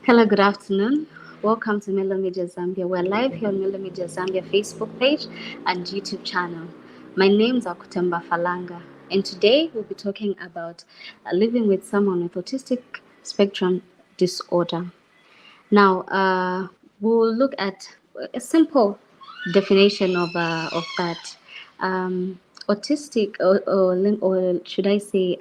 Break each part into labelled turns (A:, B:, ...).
A: Hello, good afternoon. Welcome to Melo Zambia. We're live here on Melo Zambia Facebook page and YouTube channel. My name's Kutemba Falanga, and today we'll be talking about living with someone with autistic spectrum disorder. Now, we'll look at a simple definition of that. Autistic, or should I say,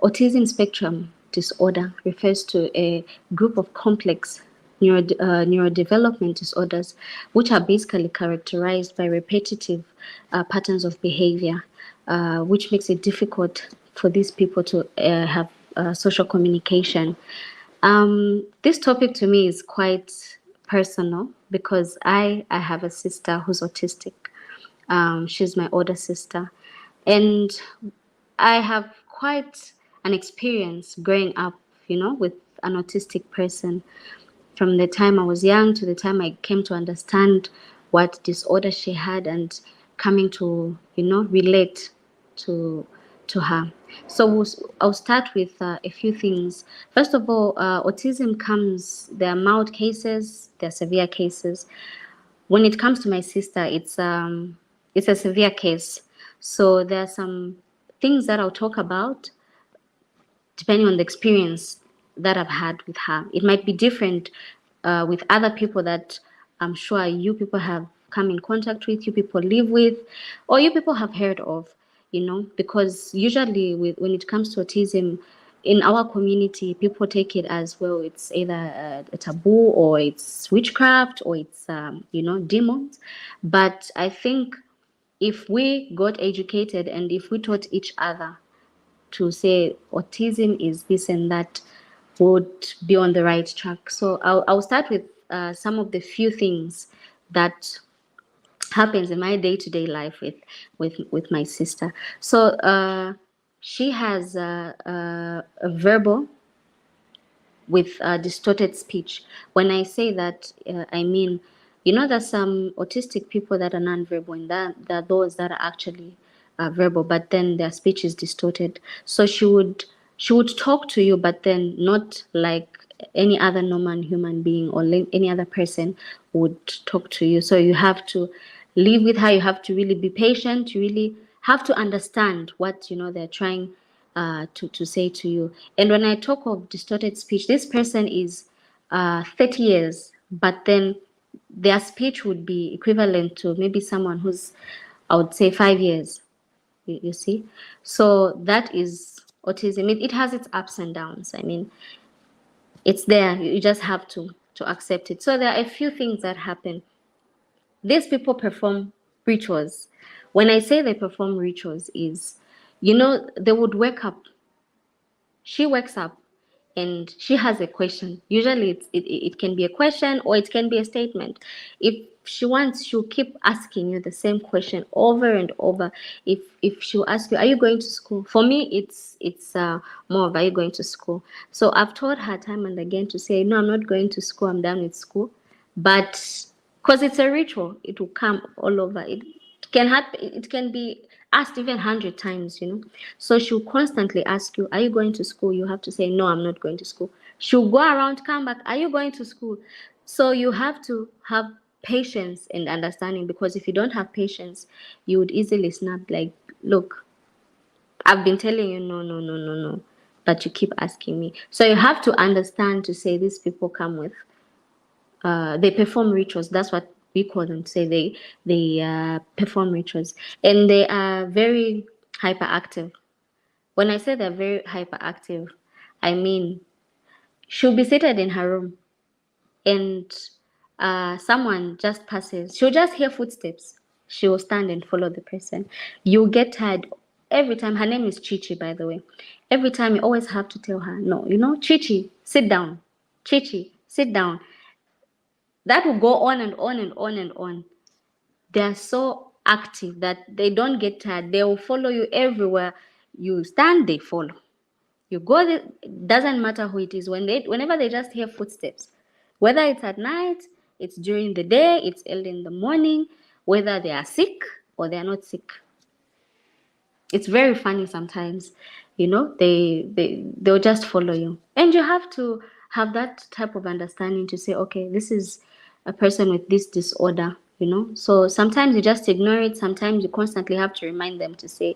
A: autism spectrum disorder refers to a group of complex neurodevelopment disorders, which are basically characterized by repetitive patterns of behavior, which makes it difficult for these people to have social communication. This topic to me is quite personal because I have a sister who's autistic. She's my older sister, and I have quite an experience growing up, with an autistic person. From the time I was young to the time I came to understand what disorder she had and coming to, relate to her. So I'll start with a few things. First of all, autism there are mild cases, there are severe cases. When it comes to my sister, it's a severe case. So there are some things that I'll talk about depending on the experience that I've had with her. It might be different with other people that I'm sure you people have come in contact with, you people live with, or you people have heard of, because usually when it comes to autism, in our community, people take it as, well, it's either a taboo or it's witchcraft or it's, demons. But I think if we got educated and if we taught each other to say autism is this and that, would be on the right track. So I'll start with some of the few things that happens in my day-to-day life with my sister. So she has a verbal with distorted speech. When I say that, I mean, there's some autistic people that are non-verbal, and that there are those that are actually verbal, but then their speech is distorted. So she would talk to you, but then not like any other normal human being or any other person would talk to you. So you have to live with her. You have to really be patient. You really have to understand what they're trying to say to you. And when I talk of distorted speech, this person is 30 years, but then their speech would be equivalent to maybe someone who's, I would say, 5 years. You see? So that is autism. It has its ups and downs. I mean, it's there. You just have to accept it. So there are a few things that happen. These people perform rituals. When I say they perform rituals is, they would wake up. She wakes up and she has a question. Usually it can be a question or it can be a statement. If she wants, she'll keep asking you the same question over and over. If she'll ask you, are you going to school? For me, it's more of, are you going to school? So I've told her time and again to say, no, I'm not going to school. I'm done with school. But because it's a ritual, it will come all over. It can happen. It can be asked even 100 times, So she'll constantly ask you, are you going to school? You have to say, no, I'm not going to school. She'll go around, come back, are you going to school? So you have to have patience and understanding, because if you don't have patience, you would easily snap like, look, I've been telling you no, no, no, no, no, but you keep asking me. So you have to understand to say these people come with they perform rituals. That's what we call them. Say they perform rituals, and they are very hyperactive. When I say they're very hyperactive, I mean she'll be seated in her room, and someone just passes. She'll just hear footsteps. She will stand and follow the person. You'll get tired every time. Her name is Chichi, by the way. Every time you always have to tell her, no, Chichi, sit down. Chichi, sit down. That will go on and on and on and on. They are so active that they don't get tired. They will follow you everywhere. You stand, they follow. You go, it doesn't matter who it is. Whenever they just hear footsteps, whether it's at night, it's during the day, it's early in the morning, whether they are sick or they are not sick. It's very funny sometimes, they'll just follow you. And you have to have that type of understanding to say, okay, this is a person with this disorder, So sometimes you just ignore it. Sometimes you constantly have to remind them to say,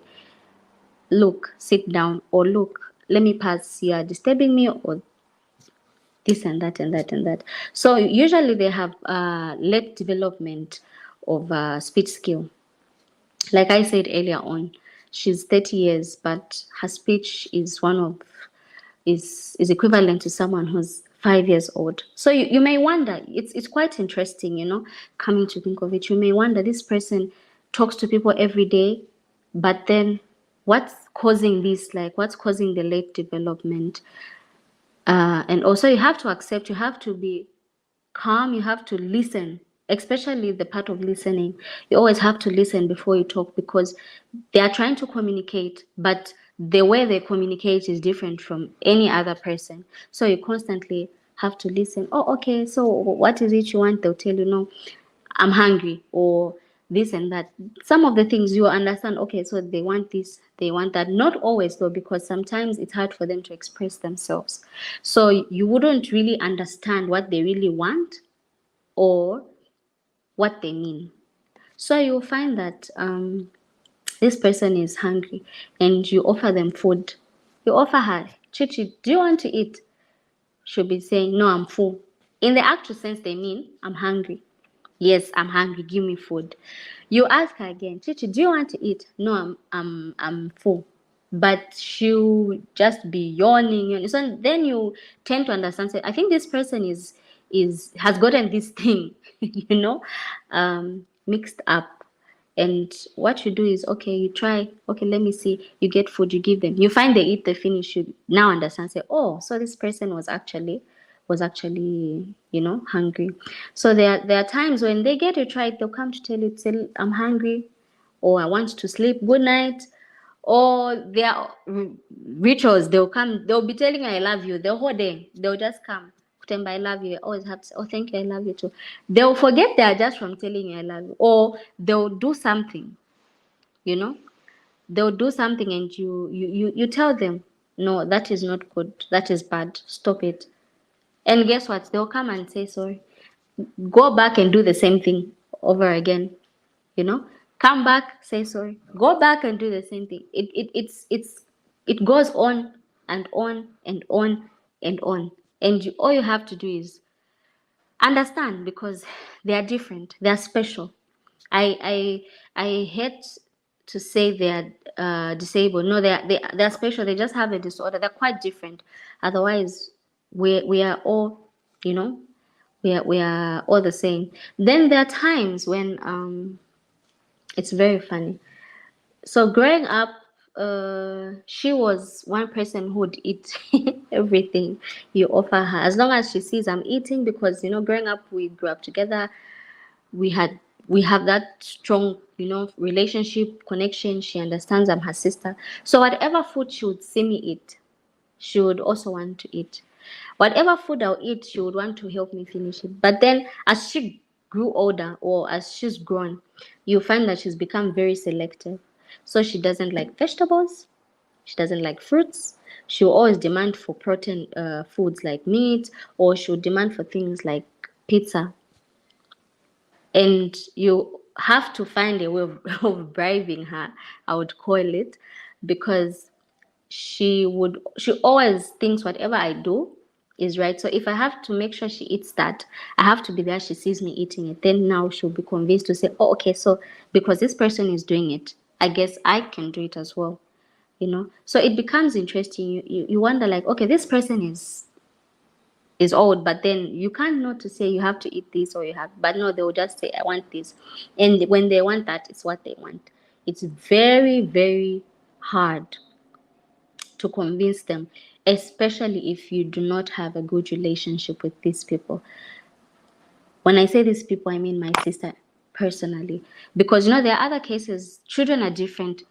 A: look, sit down, or look, let me pass, you are disturbing me, or this and that and that and that. So usually they have late development of speech skill. Like I said earlier on, she's 30 years, but her speech is is equivalent to someone who's 5 years old. So you may wonder, it's quite interesting, coming to think of it. You may wonder, this person talks to people every day, but then what's causing this? Like, what's causing the late development? And also, you have to accept, you have to be calm, you have to listen, especially the part of listening. You always have to listen before you talk, because they are trying to communicate, but the way they communicate is different from any other person. So you constantly have to listen. Oh, okay, so what is it you want? They'll tell you, no, I'm hungry, or this and that. Some of the things you understand, okay, so they want this, they want that. Not always though, because sometimes it's hard for them to express themselves. So you wouldn't really understand what they really want or what they mean. So you'll find that this person is hungry and you offer them food. You offer her, Chichi, do you want to eat? She'll be saying, no, I'm full. In the actual sense, they mean, I'm hungry. Yes, I'm hungry. Give me food. You ask her again, Chichi, do you want to eat? No, I'm full. But she'll just be yawning. So then you tend to understand. Say, I think this person has gotten this thing, mixed up. And what you do is, okay, you try, okay, let me see, you get food, you give them, you find they eat, they finish, you now understand, say, oh, so this person was actually hungry. So there are times when they get it right, they'll come to tell you, say, I'm hungry, or I want to sleep, good night. Or their rituals, they'll be telling you I love you the whole day. They'll just come, Kutemba, I love you. I always have to say, oh, thank you, I love you too. They'll forget they are just from telling you I love you. Or they'll do something, you know they'll do something, and you tell them, no, that is not good, that is bad, stop it. And guess what? They'll come and say sorry, go back and do the same thing over again, you know come back, say sorry, go back and do the same thing. It goes on and on and on and on. And all you have to do is understand, because they are different, they are special. I hate to say they are disabled. No, they are special. They just have a disorder. They're quite different. Otherwise, we are all, you know we are all the same. Then there are times when it's very funny. So growing up, she was one person who would eat everything you offer her, as long as she sees I'm eating, because growing up, we grew up together. We have that strong relationship connection. She understands I'm her sister. So whatever food she would see me eat, she would also want to eat. Whatever food I'll eat, she would want to help me finish it. But then as she grew older, or as she's grown, you find that she's become very selective. So she doesn't like vegetables, she doesn't like fruits. She will always demand for protein foods like meat, or she will demand for things like pizza. And you have to find a way of, of bribing her, I would call it, because she always thinks whatever I do is right. So if I have to make sure she eats that, I have to be there, she sees me eating it, then now she'll be convinced to say, oh, okay, so because this person is doing it, I guess I can do it as well. So it becomes interesting. You wonder, like, okay, this person is old, but then you can't know to say you have to eat this, or you have, but no, they will just say I want this. And when they want that, it's what they want. It's very, very hard to convince them, especially if you do not have a good relationship with these people. When I say these people, I mean my sister personally, because there are other cases. Children are different.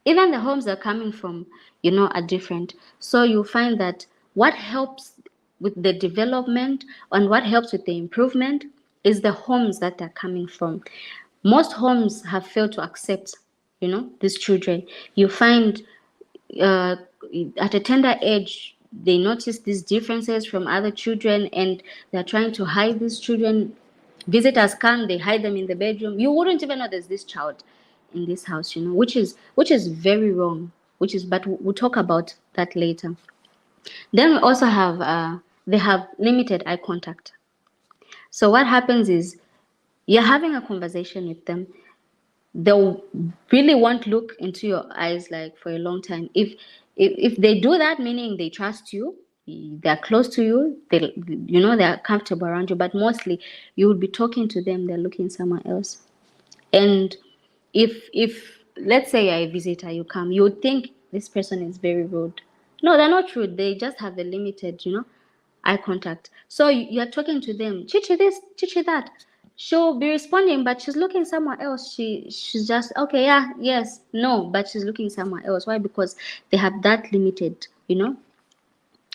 A: Even the homes they're coming from, are different. So you find that what helps with the development and what helps with the improvement is the homes that they're coming from. Most homes have failed to accept, these children. You find uh, at a tender age, they notice these differences from other children, and they're trying to hide these children. Visitors come, they hide them in the bedroom. You wouldn't even know there's this child in this house, which is very wrong. But we'll talk about that later. Then we also have they have limited eye contact. So what happens is you're having a conversation with them. They'll really won't look into your eyes like for a long time. If they do that, meaning they trust you, they're close to you, they're comfortable around you. But mostly, you would be talking to them, they're looking somewhere else. And if let's say you're a visitor, you come, you would think this person is very rude. No, they're not rude. They just have a limited, eye contact. So you're talking to them, chichi this, chichi that. She'll be responding, but she's looking somewhere else. She's just okay, yeah, yes, no, but she's looking somewhere else. Why? Because they have that limited,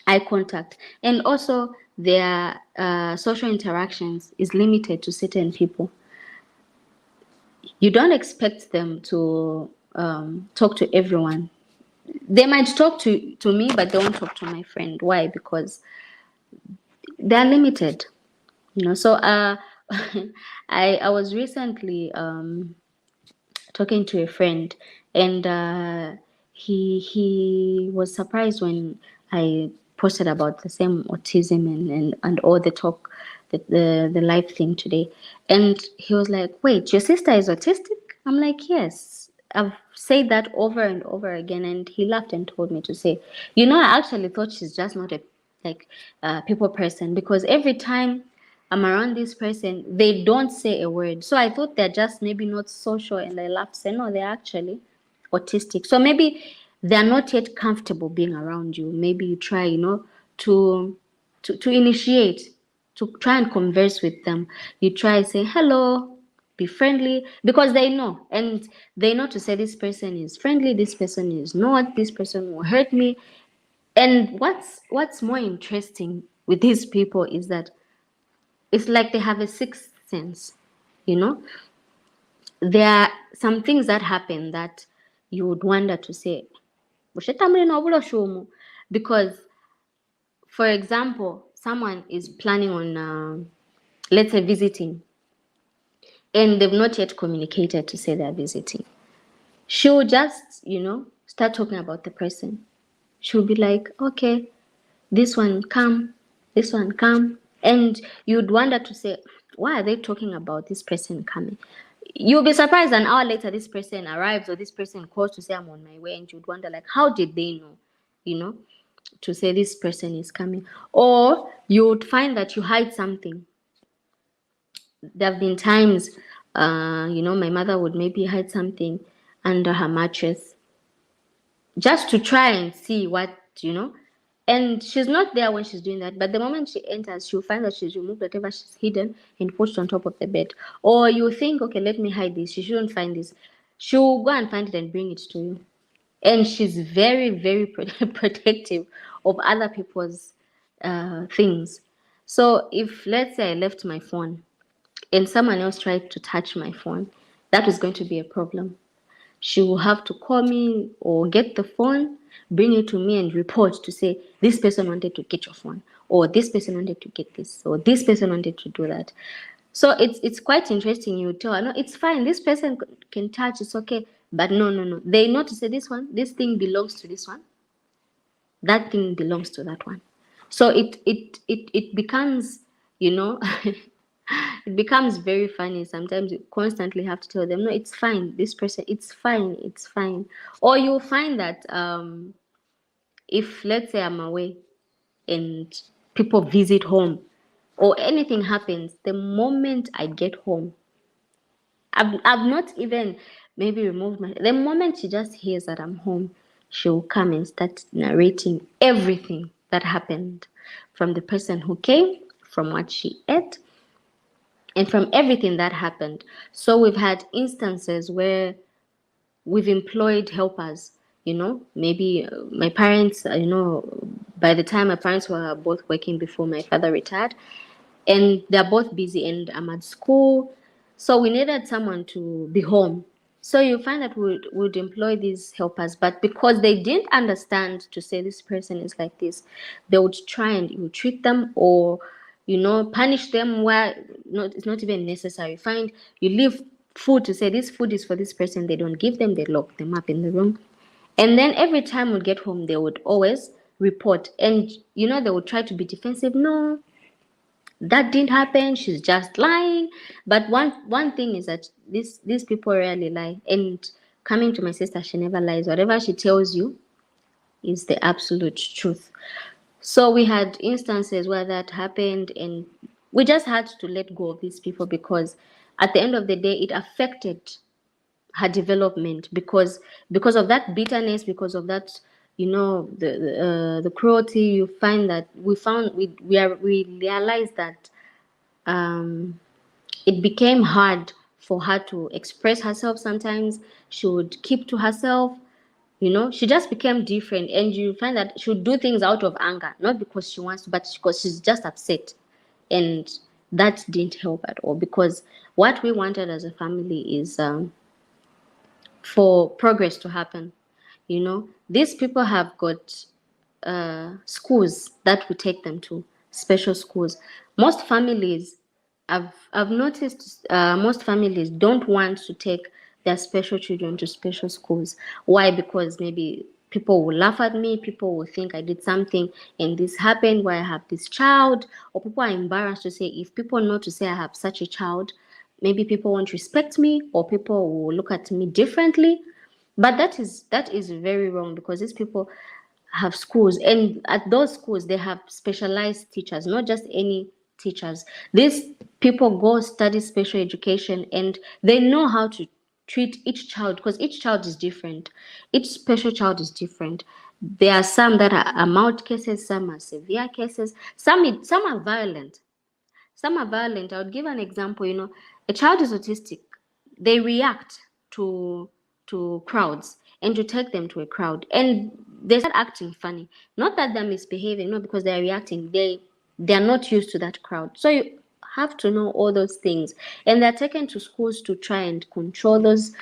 A: eye contact, and also their social interactions is limited to certain people. You don't expect them to talk to everyone. They might talk to me, but they won't talk to my friend. Why? Because they're limited. So I was recently talking to a friend, and he was surprised when I posted about the same autism and all the talk, the live thing today. And he was like, wait, your sister is autistic? I'm like, yes. I've said that over and over again. And he laughed and told me to say, I actually thought she's just not a people person, because every time I'm around this person, they don't say a word. So I thought they're just maybe not social, and I laughed, say, no, they're actually autistic. So maybe they're not yet comfortable being around you. Maybe you try, to initiate, to try and converse with them. You try say hello, be friendly, because they know, and they know to say this person is friendly, this person is not, this person will hurt me. And what's more interesting with these people is that it's like they have a sixth sense, you know. There are some things that happen that you would wonder to say, because, for example, someone is planning on, let's say, visiting, and they've not yet communicated to say they're visiting. She'll just, start talking about the person. She'll be like, okay, this one come, this one come. And you'd wonder to say, why are they talking about this person coming? You'll be surprised an hour later this person arrives, or this person calls to say I'm on my way, and you'd wonder, like, how did they know, to say this person is coming? Or you would find that you hide something. There have been times, my mother would maybe hide something under her mattress, just to try and see what, and she's not there when she's doing that. But the moment she enters, she'll find that she's removed whatever she's hidden and pushed on top of the bed. Or you think, okay, let me hide this. She shouldn't find this. She'll go and find it and bring it to you. And she's very, very protective of other people's things. So if, let's say, I left my phone and someone else tried to touch my phone, that is going to be a problem. She will have to call me or get the phone, bring it to me, and report to say, this person wanted to get your phone, or this person wanted to get this, or this person wanted to do that. So it's quite interesting. You tell her, no, it's fine. This person can touch, it's okay. But no. They know to say, this thing belongs to this one. That thing belongs to that one. So it becomes, it becomes very funny. Sometimes you constantly have to tell them, no, it's fine. This person, it's fine. Or you'll find that if, let's say, I'm away and people visit home, or anything happens, the moment I get home, I've not even maybe removed the moment she just hears that I'm home, she'll come and start narrating everything that happened, from the person who came, from what she ate, and from everything that happened. So we've had instances where we've employed helpers, maybe my parents, by the time my parents were both working before my father retired, and they're both busy, and I'm at school. So we needed someone to be home. So you find that we would employ these helpers, but because they didn't understand to say this person is like this, they would try and you treat them, or punish them where it's not even necessary. Find you leave food to say this food is for this person, they don't give them, they lock them up in the room. And then every time we get home, they would always report, and they would try to be defensive. No, that didn't happen, she's just lying. But one thing is that these people rarely lie. And coming to my sister, she never lies. Whatever she tells you is the absolute truth. So we had instances where that happened, and we just had to let go of these people, because at the end of the day it affected her development, because of that bitterness, because of that, the cruelty. You find that we realized that it became hard for her to express herself. Sometimes she would keep to herself. She just became different, and you find that she would do things out of anger, not because she wants to, but because she's just upset. And that didn't help at all, because what we wanted as a family is for progress to happen. These people have got schools that we take them to, special schools. Most families, I've noticed, most families don't want to take their special children to special schools. Why? Because maybe people will laugh at me, people will think I did something and this happened where I have this child, or people are embarrassed to say, if people know to say I have such a child, maybe people won't respect me, or people will look at me differently. But that is very wrong, because these people have schools, and at those schools they have specialized teachers, not just any teachers. These people go study special education, and they know how to treat each child, because each child is different. Each special child is different. There are some that are mild cases, some are severe cases, some are violent. Some are violent. I would give an example. A child is autistic. They react to crowds, and you take them to a crowd, and they start acting funny. Not that they're misbehaving, no, because they're reacting. They're not used to that crowd. So you have to know all those things. And they're taken to schools to try and control those,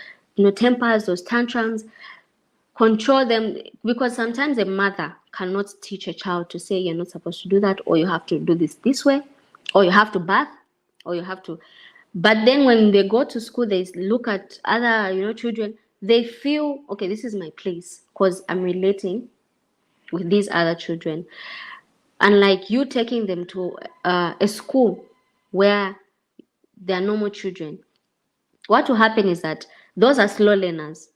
A: tempers, those tantrums, control them, because sometimes a mother cannot teach a child to say you're not supposed to do that, or you have to do this way, or you have to bath, or you have to. But then when they go to school, they look at other children, they feel, okay, this is my place, because I'm relating with these other children. Unlike you taking them to a school where they are normal children, what will happen is that those are slow learners.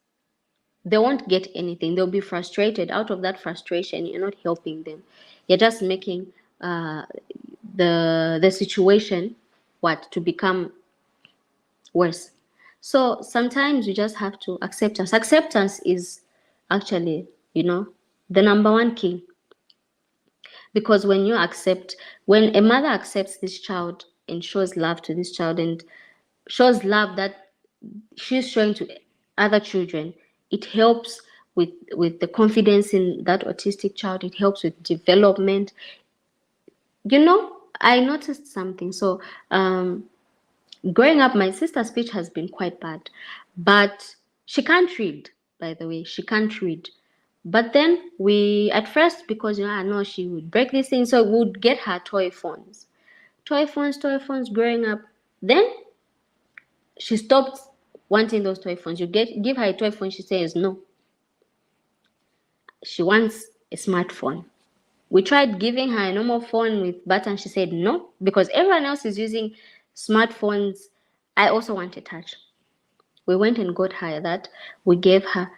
A: They won't get anything. They'll be frustrated. Out of that frustration, you're not helping them. You're just making the situation to become worse. So sometimes you just have to accept us. Acceptance is actually, the number one key. Because when a mother accepts this child and shows love to this child, and shows love that she's showing to other children, it helps with the confidence in that autistic child. It helps with development. I noticed something. So growing up, my sister's speech has been quite bad, but she can't read. By the way, she can't read. But then at first, because I know she would break these things, so we would get her toy phones. Toy phones growing up. Then she stopped wanting those toy phones. You give her a toy phone, she says no. She wants a smartphone. We tried giving her a normal phone with buttons. She said no, because everyone else is using smartphones. I also want a touch. We went and got her that. We gave her.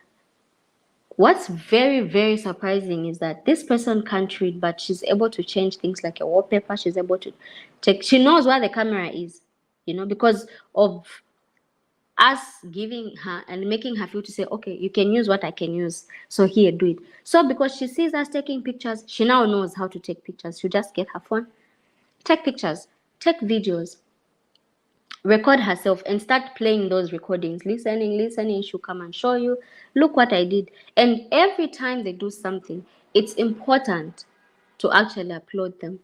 A: What's very, very surprising is that this person can't read, but she's able to change things like a wallpaper. She's able to she knows where the camera is, because of us giving her and making her feel to say, okay, you can use what I can use. So here, do it. So because she sees us taking pictures, she now knows how to take pictures. She'll just get her phone, take pictures, take videos, record herself, and start playing those recordings, listening. She'll come and show you, look what I did. And every time they do something, it's important to actually applaud them.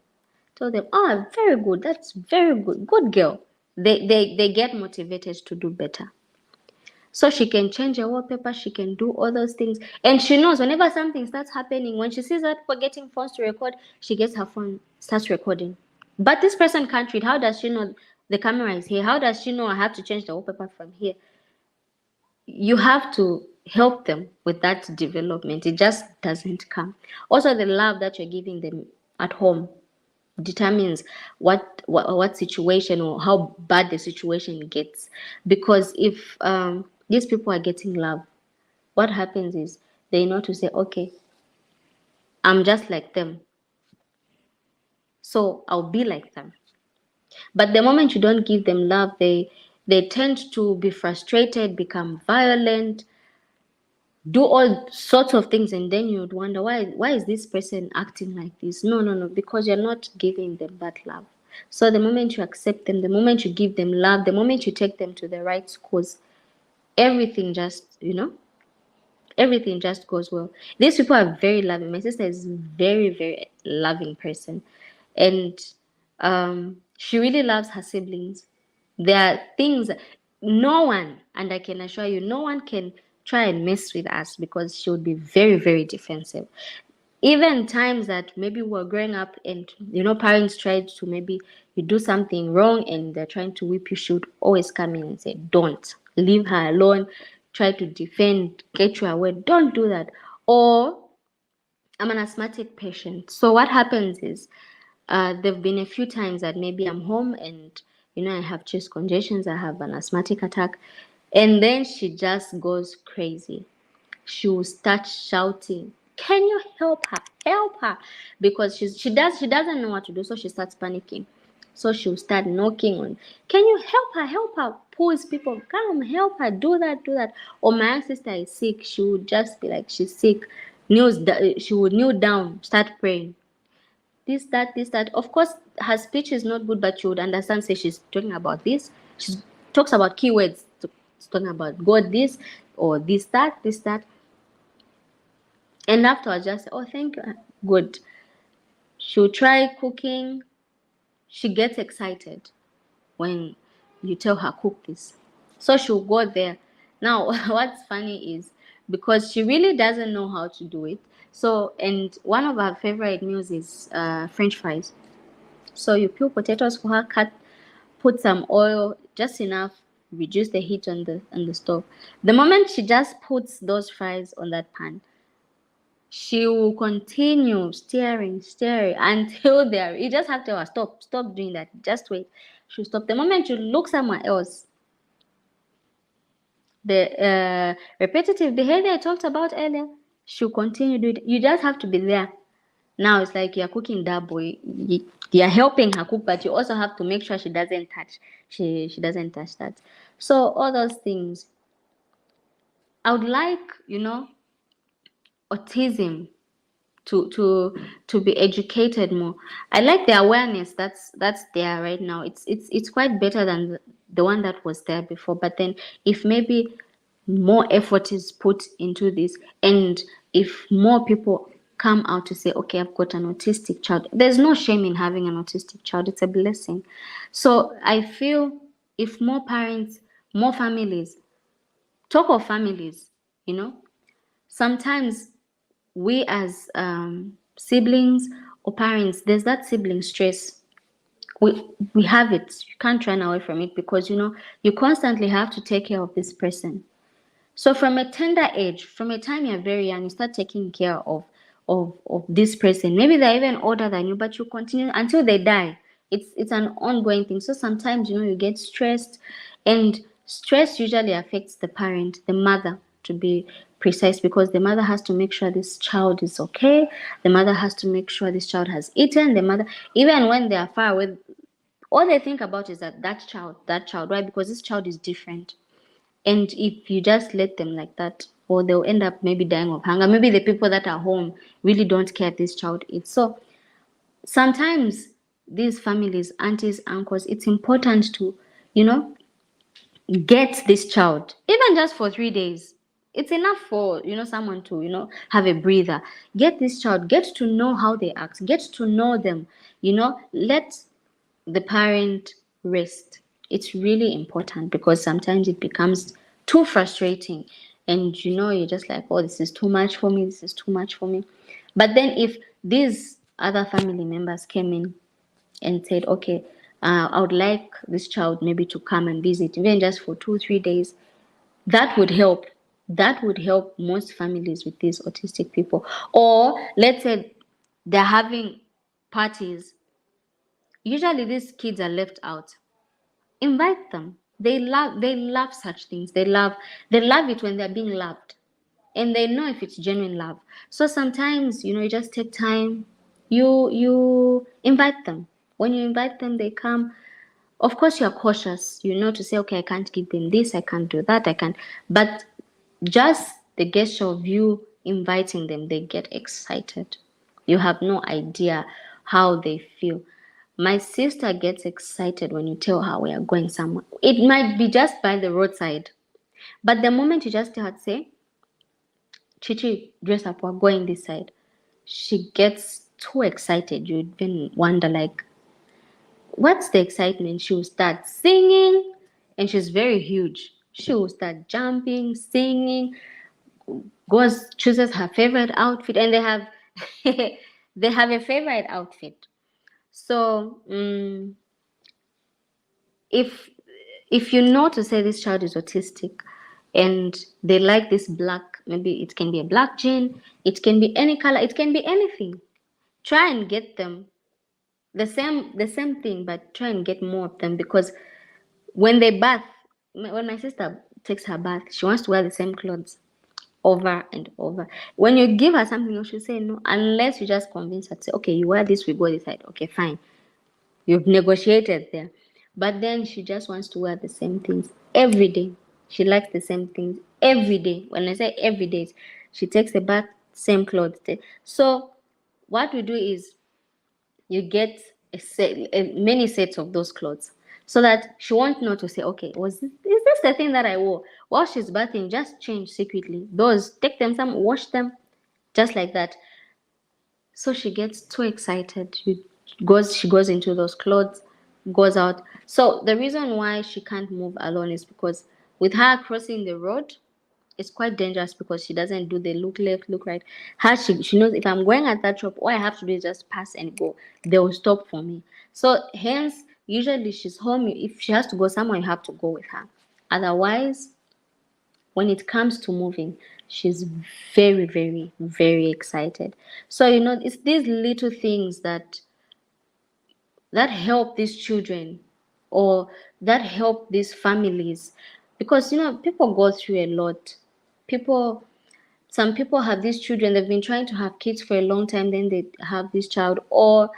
A: Tell them, oh, very good, that's very good, good girl. They get motivated to do better. So she can change her wallpaper, she can do all those things. And she knows whenever something starts happening, when she sees that people getting phones to record, she gets her phone, starts recording. But this person can't read. How does she know the camera is here? How does she know I have to change the wallpaper from here? You have to help them with that development. It just doesn't come. Also, the love that you're giving them at home determines what situation or how bad the situation gets. Because if these people are getting love, what happens is they know to say, okay, I'm just like them, so I'll be like them. But the moment you don't give them love, they tend to be frustrated, become violent, do all sorts of things, and then you'd wonder why is this person acting like this? No, because you're not giving them that love. So the moment you accept them, the moment you give them love, the moment you take them to the right schools, everything just, everything just goes well. These people are very loving. My sister is very, very loving person, and she really loves her siblings. There are things no one, and I can assure you, no one can try and mess with us because she would be very, very defensive. Even times that maybe we're growing up and parents tried to, maybe you do something wrong and they're trying to whip you, she would always come in and say, don't, leave her alone, try to defend, get you away, don't do that. Or I'm an asthmatic patient, so what happens is there have been a few times that maybe I'm home and I have chest congestions, I have an asthmatic attack, and then she just goes crazy. She will start shouting, can you help her, help her, because she doesn't know what to do, so she starts panicking. So she'll start knocking on, can you help her, pulls people, come help her, do that. Or my sister is sick, she would just be like, she's sick, she would kneel down, start praying, this that. Of course her speech is not good, but you would understand, say she's talking about this, she talks about keywords, talking about God, this or this that. And afterwards, just say, oh, thank you. Good. She'll try cooking. She gets excited when you tell her, cook this. So she'll go there. Now, what's funny is because she really doesn't know how to do it. So, and one of her favorite meals is French fries. So you peel potatoes for her, put some oil, just enough, reduce the heat on the stove. The moment she just puts those fries on that pan, she will continue staring until there. You just have to tell her, stop doing that. Just wait. She'll stop. The moment you look somewhere else, the repetitive behavior I talked about earlier, she'll continue doing it. You just have to be there. Now it's like you're cooking double. You're helping her cook, but you also have to make sure she doesn't touch. She doesn't touch that. So all those things. I would like, autism to be educated more. I like the awareness that's there right now. It's quite better than the one that was there before. But then if maybe more effort is put into this, and if more people come out to say, okay, I've got an autistic child, there's no shame in having an autistic child. It's a blessing. So I feel if more parents, more families, talk of families, sometimes we as siblings or parents, there's that sibling stress. We have it. You can't run away from it because you constantly have to take care of this person. So from a tender age, from a time you're very young, you start taking care of this person. Maybe they're even older than you, but you continue until they die. It's an ongoing thing. So sometimes you get stressed, and stress usually affects the parent, the mother, to be precise, because the mother has to make sure this child is okay. The mother has to make sure this child has eaten. The mother, even when they are far away, all they think about is that child, right? Because this child is different. And if you just let them like that, or they'll end up maybe dying of hunger. Maybe the people that are home really don't care if this child eats. So sometimes these families, aunties, uncles, it's important to, get this child, even just for 3 days. It's enough for someone to have a breather. Get this child, get to know how they act, get to know them. Let the parent rest. It's really important because sometimes it becomes too frustrating. And you're just like, oh, this is too much for me, this is too much for me. But then if these other family members came in and said, okay, I would like this child maybe to come and visit, even just for 2 3 days, that would help. That would help most families with these autistic people. Or let's say they're having parties. Usually these kids are left out. Invite them. They love such things. They love it when they're being loved. And they know if it's genuine love. So sometimes, you just take time. You invite them. When you invite them, they come. Of course, you're cautious, to say, okay, I can't give them this, I can't do that, I can't. But just the gesture of you inviting them, they get excited. You have no idea how they feel. My sister gets excited when you tell her we are going somewhere. It might be just by the roadside, but the moment you just tell her, say, Chichi, dress up, we're going this side, she gets too excited. You even wonder, like, what's the excitement? She will start singing, and she's very huge. She will start jumping, singing, goes chooses her favorite outfit, and they have they have a favorite outfit. So if you know to say this child is autistic and they like this black, maybe it can be a black jean, it can be any color, it can be anything. Try and get them the same thing, but try and get more of them, because when they bath, when my sister takes her bath, she wants to wear the same clothes over and over. When you give her something else, she'll say no, unless you just convince her to say, okay, you wear this, we go this side. Okay, fine. You've negotiated there. But then she just wants to wear the same things every day. She likes the same things every day. When I say every day, she takes a bath, same clothes. So what we do is you get many sets of those clothes, so that she won't know to say, okay, is this the thing that I wore while she's bathing? Just change secretly those, take them some, wash them, just like that. So she gets too excited. She goes into those clothes, goes out. So the reason why she can't move alone is because with her crossing the road, it's quite dangerous, because she doesn't do the look left, look right. She knows, if I'm going at that shop, all I have to do is just pass and go. They will stop for me. So hence, usually she's home. If she has to go somewhere, you have to go with her. Otherwise, when it comes to moving, she's very, very, very excited. So it's these little things that help these children, or that help these families, because people go through a lot. People Some people have these children, they've been trying to have kids for a long time, then they have this child, or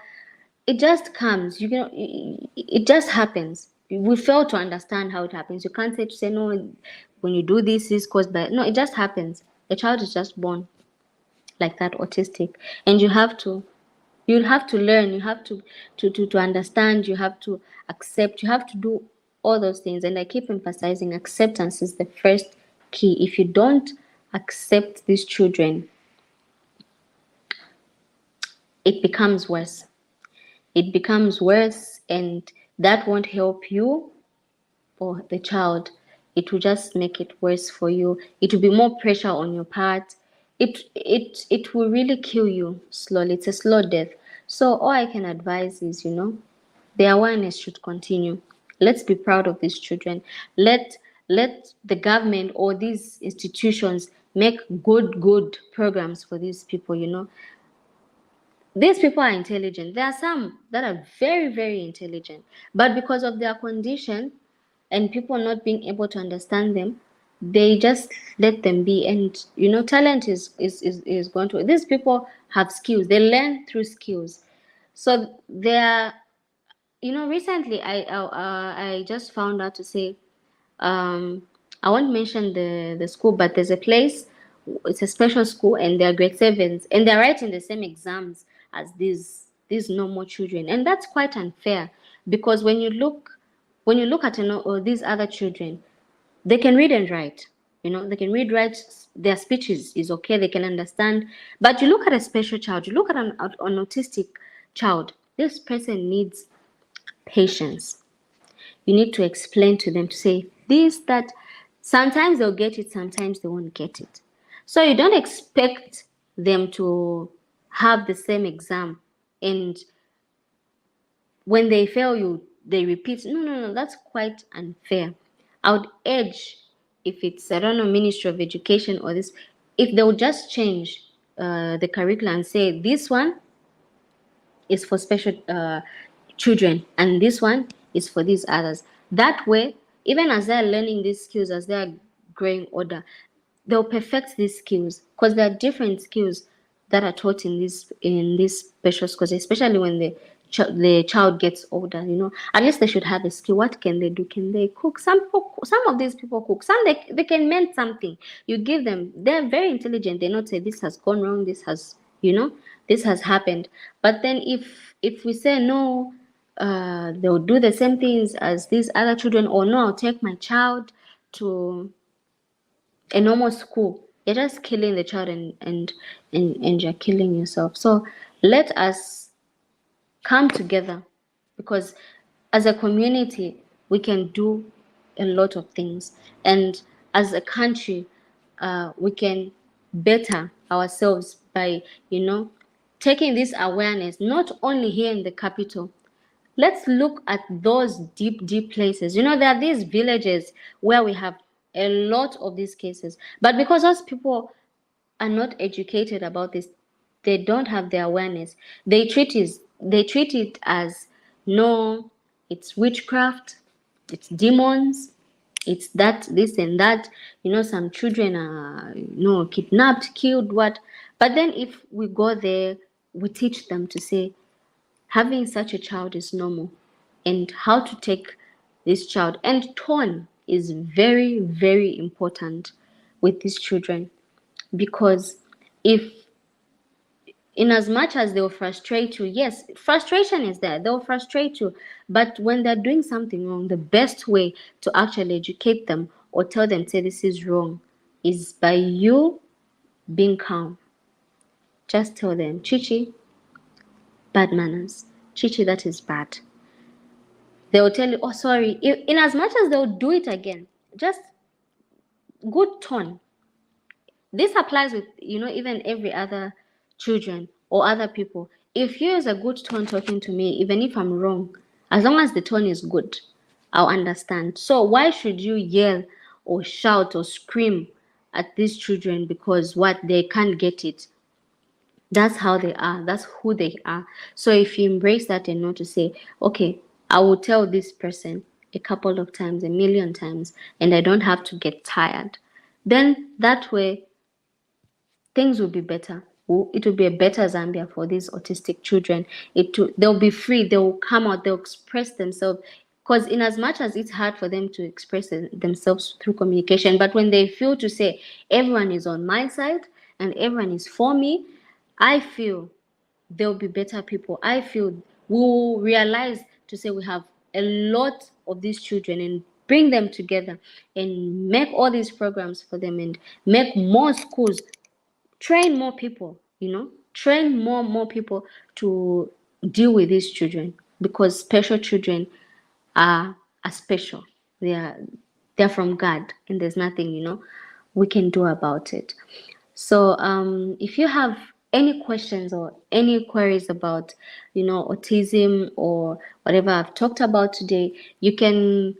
A: it just comes, it just happens. We fail to understand how it happens. You can't say no, when you do this is caused by, no, it just happens. A child is just born like that, autistic, and you'll have to learn, you have to understand, you have to accept, you have to do all those things. And I keep emphasizing, acceptance is the first key. If you don't accept these children, it becomes worse. It becomes worse, and that won't help you or the child. It will just make it worse for you. It will be more pressure on your part. It will really kill you slowly. It's a slow death. So all I can advise is, the awareness should continue. Let's be proud of these children. Let the government or these institutions make good programs for these people. These people are intelligent. There are some that are very, very intelligent, but because of their condition and people not being able to understand them, they just let them be. And talent is going to, these people have skills. They learn through skills. So they are, recently I just found out to say, I won't mention the school, but there's a place, it's a special school, and they're grade sevens, and they're writing the same exams as these normal children. And that's quite unfair, because when you look at these other children, they can read and write. They can read, write, their speech is okay, they can understand. But you look at a special child, you look at an autistic child, this person needs patience. You need to explain to them, to say this, that. Sometimes they'll get it, sometimes they won't get it. So you don't expect them to have the same exam, and when they fail you, they repeat. No, that's quite unfair. I would urge, if it's, I don't know, Ministry of Education or this, if they would just change the curriculum and say this one is for special children and this one is for these others. That way, even as they're learning these skills, as they're growing older, they'll perfect these skills, because there are different skills that are taught in these special schools, especially when the child gets older. At least they should have a skill. What can they do? Can they cook? Some of these people cook. Some they can mend something. You give them, they're very intelligent. They not say this has gone wrong, this has happened. But then if we say no, they'll do the same things as these other children, or no, I'll take my child to a normal school. You're just killing the child, and you're killing yourself. So let us come together, because as a community we can do a lot of things, and as a country we can better ourselves by taking this awareness, not only here in the capital. Let's look at those deep places. There are these villages where we have a lot of these cases, but because those people are not educated about this, they don't have the awareness. They treat it as, no, it's witchcraft, it's demons, it's that, this and that. Some children are kidnapped, killed, what. But then if we go there, we teach them to say having such a child is normal, and how to take this child. And tone is very, very important with these children, because if, in as much as they'll frustrate you, yes, frustration is there, they'll frustrate you, but when they're doing something wrong, the best way to actually educate them or tell them, say this is wrong, is by you being calm. Just tell them, Chichi, bad manners. Chichi, that is bad. They will tell you, oh, sorry. In as much as they'll do it again, just good tone. This applies with, even every other children or other people. If you use a good tone talking to me, even if I'm wrong, as long as the tone is good, I'll understand. So why should you yell or shout or scream at these children because what, they can't get it? That's how they are. That's who they are. So if you embrace that and know to say, okay, I will tell this person a couple of times, a million times, and I don't have to get tired, then that way things will be better. It will be a better Zambia for these autistic children. They'll be free. They'll come out. They'll express themselves. Because in as much as it's hard for them to express themselves through communication, but when they feel to say everyone is on my side and everyone is for me, I feel there'll be better people. I feel we'll realize to say we have a lot of these children, and bring them together and make all these programs for them, and make more schools, train more people, train more people to deal with these children, because special children are special. They're from God, and there's nothing we can do about it. So if you have any questions or any queries about autism or whatever I've talked about today, you can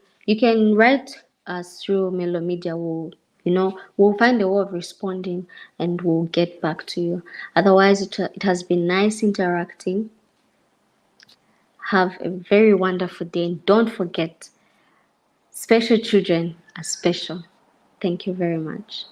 A: write us through Melo Media. We'll find a way of responding, and we'll get back to you. Otherwise, it has been nice interacting. Have a very wonderful day, and don't forget, special children are special. Thank you very much.